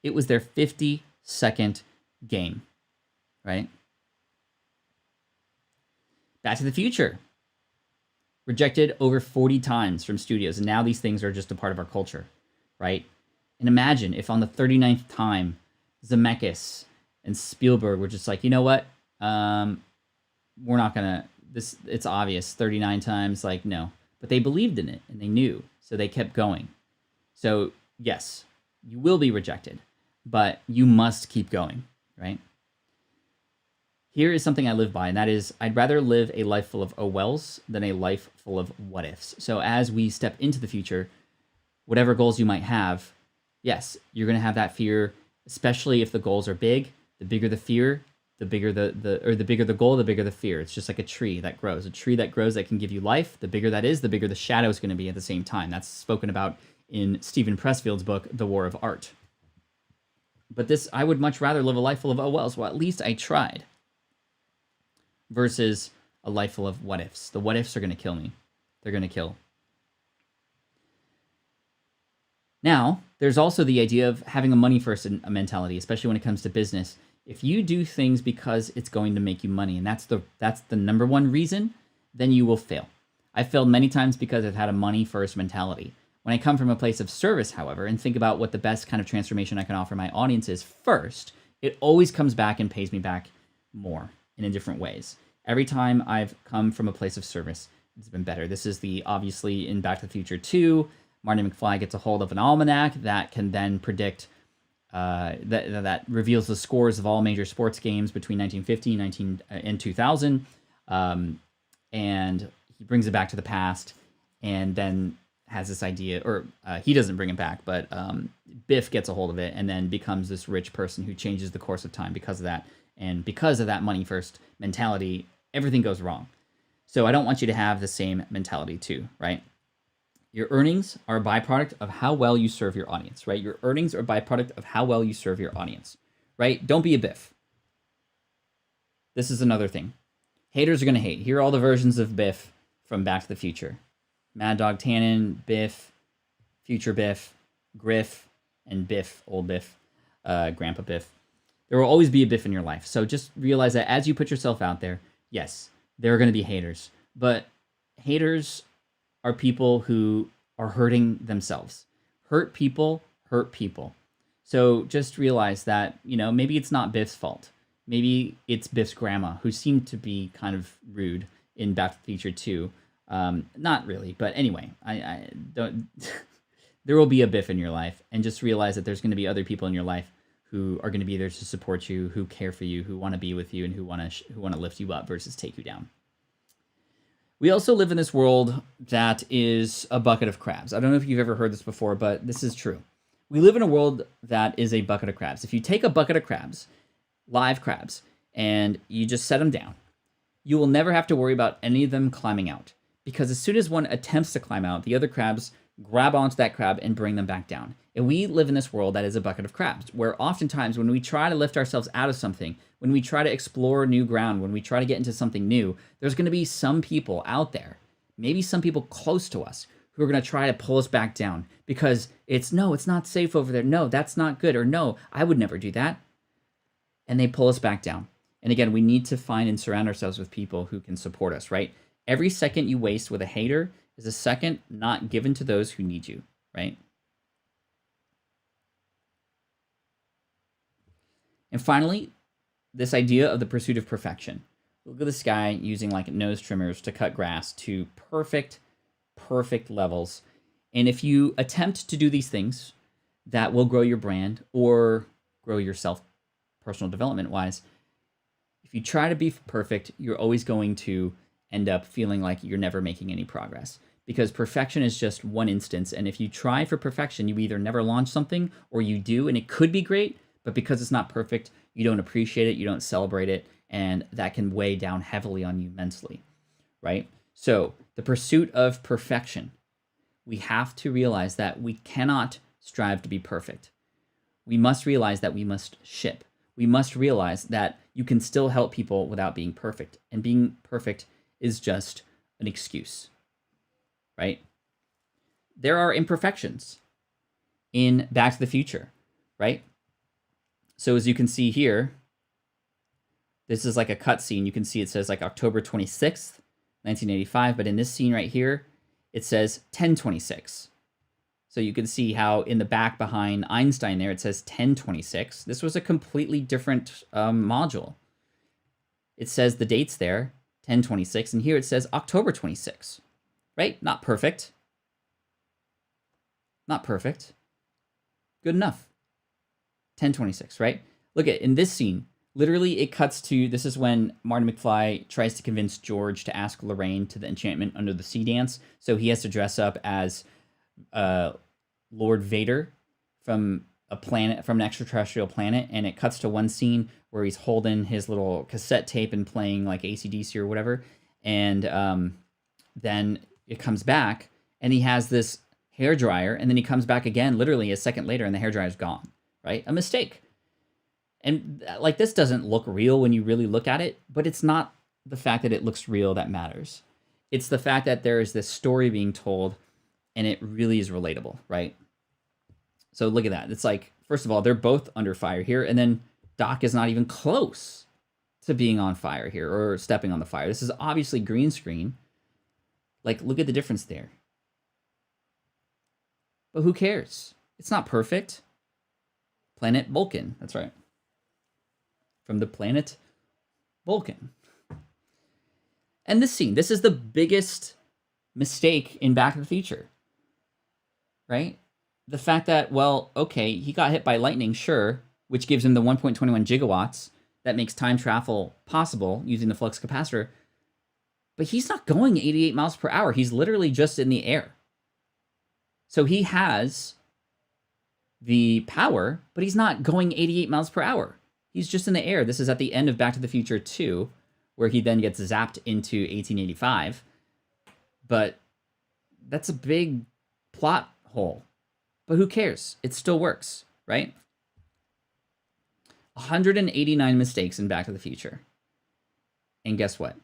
It was their 52nd game, right? Back to the Future. Rejected over 40 times from studios, and now these things are just a part of our culture, right? And imagine if on the 39th time, Zemeckis and Spielberg were just like, you know what? We're not gonna, it's obvious, 39 times, like, no. But they believed in it, and they knew, so they kept going. So, yes, you will be rejected, but you must keep going, right? Here is something I live by, and that is, I'd rather live a life full of oh wells than a life full of what ifs. So as we step into the future, whatever goals you might have, yes, you're going to have that fear, especially if the goals are big. The bigger the fear, the bigger the bigger the goal, the bigger the fear. It's just like a tree that grows. A tree that grows that can give you life. The bigger that is, the bigger the shadow is going to be at the same time. That's spoken about in Stephen Pressfield's book, The War of Art. But this, I would much rather live a life full of oh wells. Well, at least I tried. versus a life full of what ifs. The what ifs are going to kill me. They're going to kill. Now, there's also the idea of having a money first mentality, especially when it comes to business. If you do things because it's going to make you money, and that's the number one reason, then you will fail. I've failed many times because I've had a money first mentality. When I come from a place of service, however, and think about what the best kind of transformation I can offer my audience is first, it always comes back and pays me back more in different ways. Every time I've come from a place of service, it's been better. This is obviously in Back to the Future 2, Marty McFly gets a hold of an almanac that can then predict, that reveals the scores of all major sports games between 1950 and 2000. And he brings it back to the past and then has this idea, or he doesn't bring it back, but Biff gets a hold of it and then becomes this rich person who changes the course of time because of that. And because of that money first mentality, everything goes wrong. So I don't want you to have the same mentality too, right? Your earnings are a byproduct of how well you serve your audience, right? Your earnings are a byproduct of how well you serve your audience, right? Don't be a Biff. This is another thing. Haters are going to hate. Here are all the versions of Biff from Back to the Future. Mad Dog Tannen, Biff, Future Biff, Griff, and Biff, old Biff, Grandpa Biff. There will always be a Biff in your life. So just realize that as you put yourself out there, yes, there are going to be haters. But haters are people who are hurting themselves. Hurt people hurt people. So just realize that, maybe it's not Biff's fault. Maybe it's Biff's grandma, who seemed to be kind of rude in Back to the Future 2. Not really, but anyway, I don't. There will be a Biff in your life, and just realize that there's going to be other people in your life who are going to be there to support you, who care for you, who want to be with you, and who want to lift you up versus take you down. We also live in this world that is a bucket of crabs. I don't know if you've ever heard this before, but this is true. We live in a world that is a bucket of crabs. If you take a bucket of crabs, live crabs, and you just set them down, you will never have to worry about any of them climbing out. Because as soon as one attempts to climb out, the other crabs grab onto that crab and bring them back down. And we live in this world that is a bucket of crabs, where oftentimes when we try to lift ourselves out of something, when we try to explore new ground, when we try to get into something new, there's going to be some people out there, maybe some people close to us, who are going to try to pull us back down because it's not safe over there. No, that's not good. Or no, I would never do that. And they pull us back down. And again, we need to find and surround ourselves with people who can support us, right? Every second you waste with a hater is a second not given to those who need you, right? And finally, this idea of the pursuit of perfection. Look at this guy using like nose trimmers to cut grass to perfect levels. And if you attempt to do these things that will grow your brand or grow yourself personal development wise, if you try to be perfect, you're always going to end up feeling like you're never making any progress, because perfection is just one instance. And if you try for perfection, you either never launch something or you do, and it could be great, but because it's not perfect, you don't appreciate it, you don't celebrate it, and that can weigh down heavily on you mentally, right? So the pursuit of perfection, we have to realize that we cannot strive to be perfect. We must realize that we must ship. We must realize that you can still help people without being perfect, and being perfect is just an excuse, right? There are imperfections in Back to the Future, right? So as you can see here, this is like a cut scene. You can see it says like October 26th, 1985, but in this scene right here, it says 1026. So you can see how in the back behind Einstein there, it says 1026. This was a completely different module. It says the dates there, 1026, and here it says October 26, right? Not perfect. Not perfect. Good enough. 1026, right? Look at in this scene, literally it cuts to, this is when Marty McFly tries to convince George to ask Lorraine to the Enchantment Under the Sea dance. So he has to dress up as Lord Vader from a planet, from an extraterrestrial planet, and it cuts to one scene where he's holding his little cassette tape and playing like AC/DC or whatever, and then it comes back and he has this hair dryer, and then he comes back again literally a second later and the hair dryer's gone, right? A mistake. And like this doesn't look real when you really look at it, but it's not the fact that it looks real that matters. It's the fact that there is this story being told and it really is relatable, right? So look at that. It's like, first of all, they're both under fire here, and then Doc is not even close to being on fire here or stepping on the fire. This is obviously green screen. Like, look at the difference there. But who cares? It's not perfect. Planet Vulcan. That's right. From the planet Vulcan. And this scene, this is the biggest mistake in Back to the Future. Right? The fact that, well, okay, he got hit by lightning, sure, which gives him the 1.21 gigawatts that makes time travel possible using the flux capacitor. But he's not going 88 miles per hour. He's literally just in the air. So he has the power, but he's not going 88 miles per hour. He's just in the air. This is at the end of Back to the Future 2, where he then gets zapped into 1885. But that's a big plot hole. But who cares? It still works, right? 189 mistakes in Back to the Future. And guess what?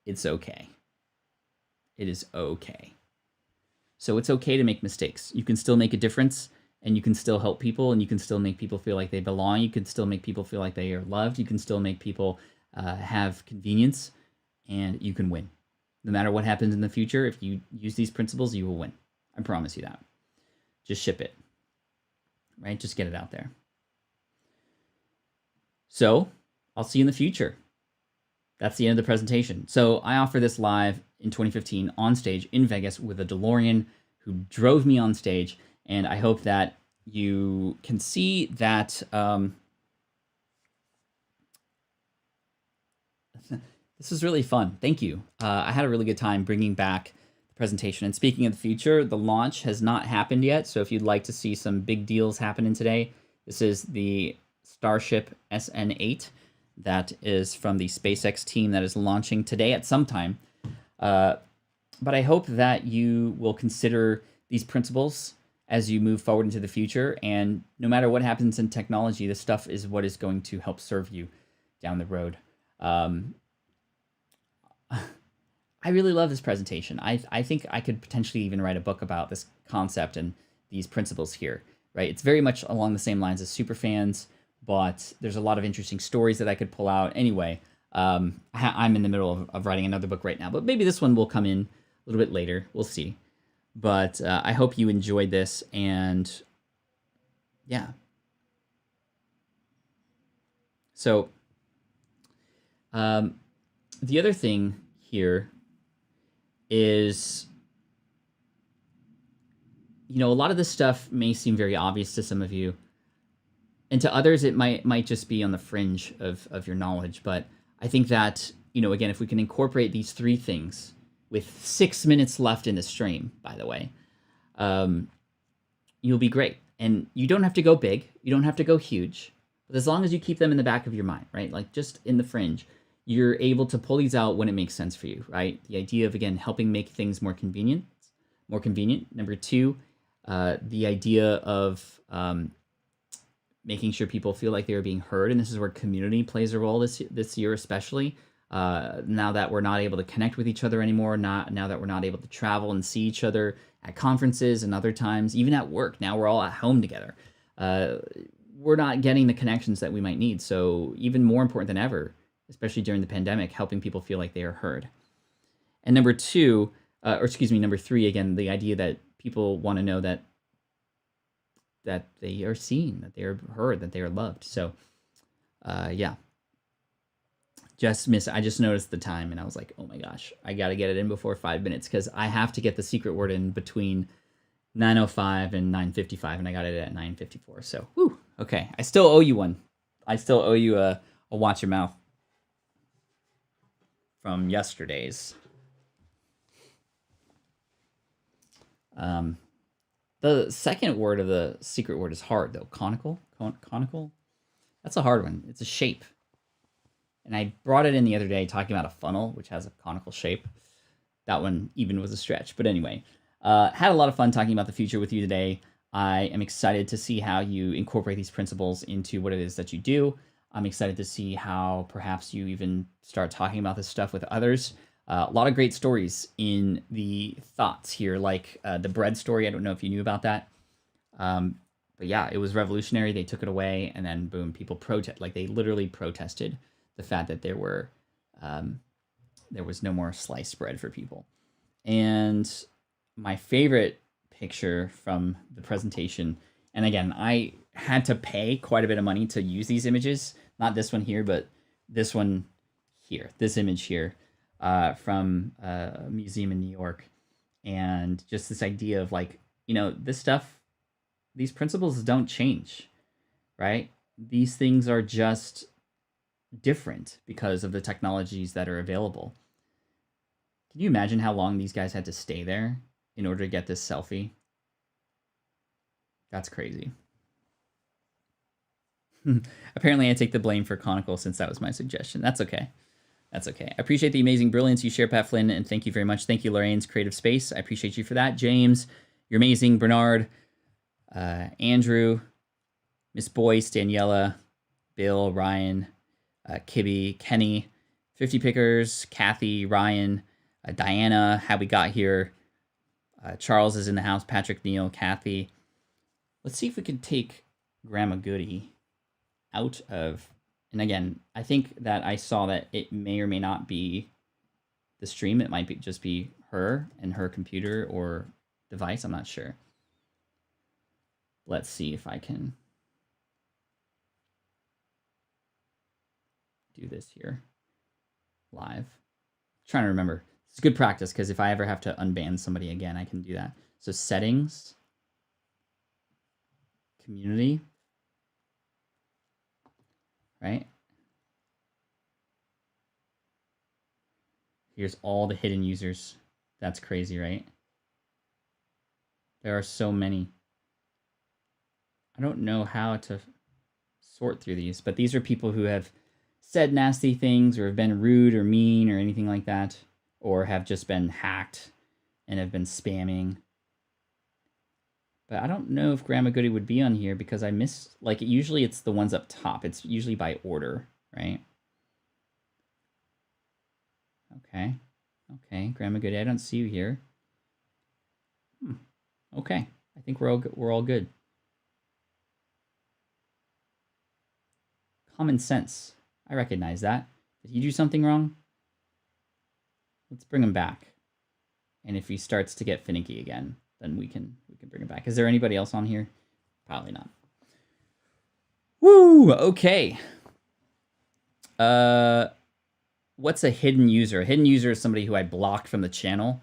It's okay. It is okay. So it's okay to make mistakes. You can still make a difference, and you can still help people, and you can still make people feel like they belong. You can still make people feel like they are loved. You can still make people have convenience, and you can win. No matter what happens in the future, if you use these principles, you will win. I promise you that. Just ship it, right? Just get it out there. So I'll see you in the future. That's the end of the presentation. So I offer this live in 2015 on stage in Vegas with a DeLorean who drove me on stage. And I hope that you can see that this is really fun. Thank you. I had a really good time bringing back presentation. And speaking of the future, the launch has not happened yet. So if you'd like to see some big deals happening today, this is the Starship SN8 that is from the SpaceX team that is launching today at some time. But I hope that you will consider these principles as you move forward into the future. And no matter what happens in technology, this stuff is what is going to help serve you down the road. I really love this presentation. I think I could potentially even write a book about this concept and these principles here, right? It's very much along the same lines as Superfans, but there's a lot of interesting stories that I could pull out. Anyway, I'm in the middle of writing another book right now, but maybe this one will come in a little bit later. We'll see. But I hope you enjoyed this, and yeah. So the other thing here is, you know, a lot of this stuff may seem very obvious to some of you, and to others it might just be on the fringe of your knowledge. But I think that, you know, again, if we can incorporate these three things with 6 minutes left in the stream, by the way, you'll be great. And you don't have to go big, you don't have to go huge, but as long as you keep them in the back of your mind, right? Like just in the fringe, you're able to pull these out when it makes sense for you, right? The idea of, again, helping make things more convenient. Number two, the idea of making sure people feel like they're being heard. And this is where community plays a role this year, especially now that we're not able to connect with each other anymore, now that we're not able to travel and see each other at conferences and other times, even at work. Now we're all at home together. We're not getting the connections that we might need. So even more important than ever, especially during the pandemic, helping people feel like they are heard. And number three, again, the idea that people want to know that they are seen, that they are heard, that they are loved. So, yeah. I just noticed the time, and I was like, oh my gosh, I got to get it in before 5 minutes, because I have to get the secret word in between 9:05 and 9:55, and I got it at 9:54. So, whew, okay. I still owe you one. I still owe you a watch your mouth from yesterday's. The second word of the secret word is hard, though. Conical? Conical? That's a hard one. It's a shape. And I brought it in the other day talking about a funnel, which has a conical shape. That one even was a stretch. But anyway, had a lot of fun talking about the future with you today. I am excited to see how you incorporate these principles into what it is that you do. I'm excited to see how perhaps you even start talking about this stuff with others. A lot of great stories in the thoughts here, like the bread story. I don't know if you knew about that. But yeah, it was revolutionary. They took it away, and then boom, people protest. Like they literally protested the fact that there was no more sliced bread for people. And my favorite picture from the presentation, and again, I had to pay quite a bit of money to use these images. Not this one here, but this one here, this image here, from a museum in New York. And just this idea of like, this stuff, these principles don't change, right? These things are just different because of the technologies that are available. Can you imagine how long these guys had to stay there in order to get this selfie? That's crazy. Apparently I take the blame for conical since that was my suggestion. That's okay. That's okay. I appreciate the amazing brilliance you share, Pat Flynn, and thank you very much. Thank you, Lorraine's Creative Space. I appreciate you for that. James, you're amazing. Bernard, Andrew, Miss Boyce, Daniela, Bill, Ryan, Kibby, Kenny, 50 Pickers, Kathy, Ryan, Diana, how we got here. Charles is in the house. Patrick, Neil, Kathy. Let's see if we can take Grandma Goody out of... And again, I think that I saw that it may or may not be the stream. It might just be her and her computer or device. I'm not sure. Let's see if I can do this here live. Trying to remember. It's good practice because if I ever have to unban somebody again, I can do that. So settings, community, right? Here's all the hidden users. That's crazy, right? There are so many. I don't know how to sort through these, but these are people who have said nasty things or have been rude or mean or anything like that, or have just been hacked and have been spamming. But I don't know if Grandma Goody would be on here because I miss, like, usually it's the ones up top. It's usually by order, right? Okay. Okay, Grandma Goody, I don't see you here. Okay, I think we're all good. Common sense. I recognize that. Did he do something wrong? Let's bring him back. And if he starts to get finicky again, then we can bring him back. Is there anybody else on here? Probably not. Woo! Okay. What's a hidden user? A hidden user is somebody who I blocked from the channel,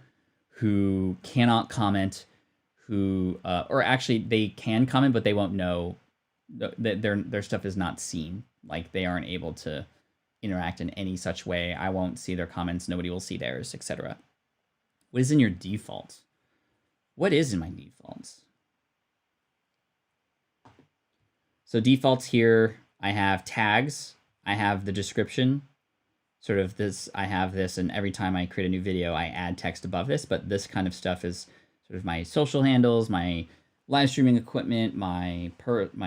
who cannot comment, who or actually they can comment, but they won't know that their stuff is not seen. Like they aren't able to interact in any such way. I won't see their comments. Nobody will see theirs, etc. What is in your default? What is in my defaults? So defaults here, I have tags. I have the description. Sort of this, I have this, and every time I create a new video, I add text above this, but this kind of stuff is sort of my social handles, my live streaming equipment, my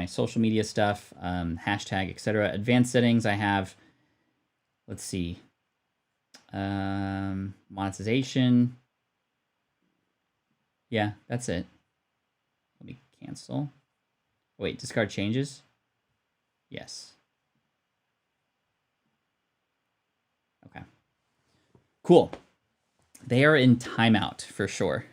social media stuff, hashtag, etc. Advanced settings, I have, let's see, monetization. Yeah, that's it. Let me cancel. Wait, discard changes? Yes. Okay. Cool. They are in timeout for sure.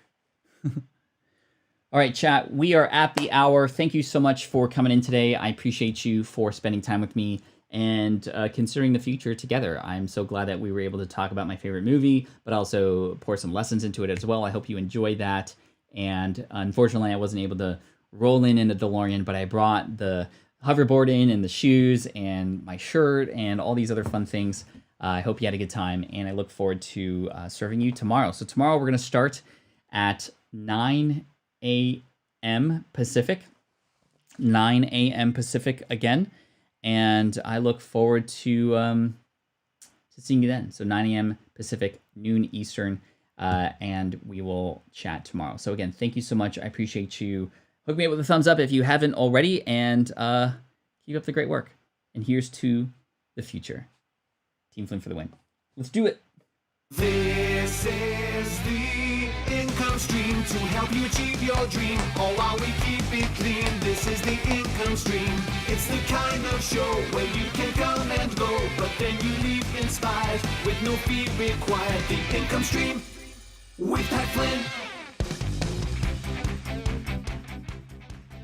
All right, chat, we are at the hour. Thank you so much for coming in today. I appreciate you for spending time with me and considering the future together. I'm so glad that we were able to talk about my favorite movie, but also pour some lessons into it as well. I hope you enjoyed that. And unfortunately, I wasn't able to roll in the DeLorean, but I brought the hoverboard in and the shoes and my shirt and all these other fun things. I hope you had a good time, and I look forward to serving you tomorrow. So tomorrow we're going to start at 9 a.m. Pacific, 9 a.m. Pacific again, and I look forward to seeing you then. So 9 a.m. Pacific, noon Eastern, and we will chat tomorrow. So again, thank you so much. I appreciate you. Hook me up with a thumbs up if you haven't already, and keep up the great work. And here's to the future. Team Flynn for the win. Let's do it. This is the income stream to help you achieve your dream. Oh, while we keep it clean, this is the income stream. It's the kind of show where you can come and go, but then you leave inspired with no fee required. The income stream with Pat Flynn.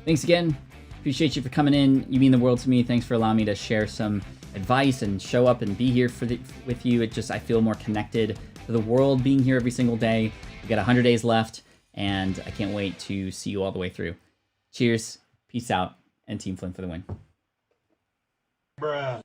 Thanks again. Appreciate you for coming in. You mean the world to me. Thanks for allowing me to share some advice and show up and be here with you. I feel more connected to the world being here every single day. We got 100 days left, and I can't wait to see you all the way through. Cheers, peace out, and Team Flynn for the win. Bruh.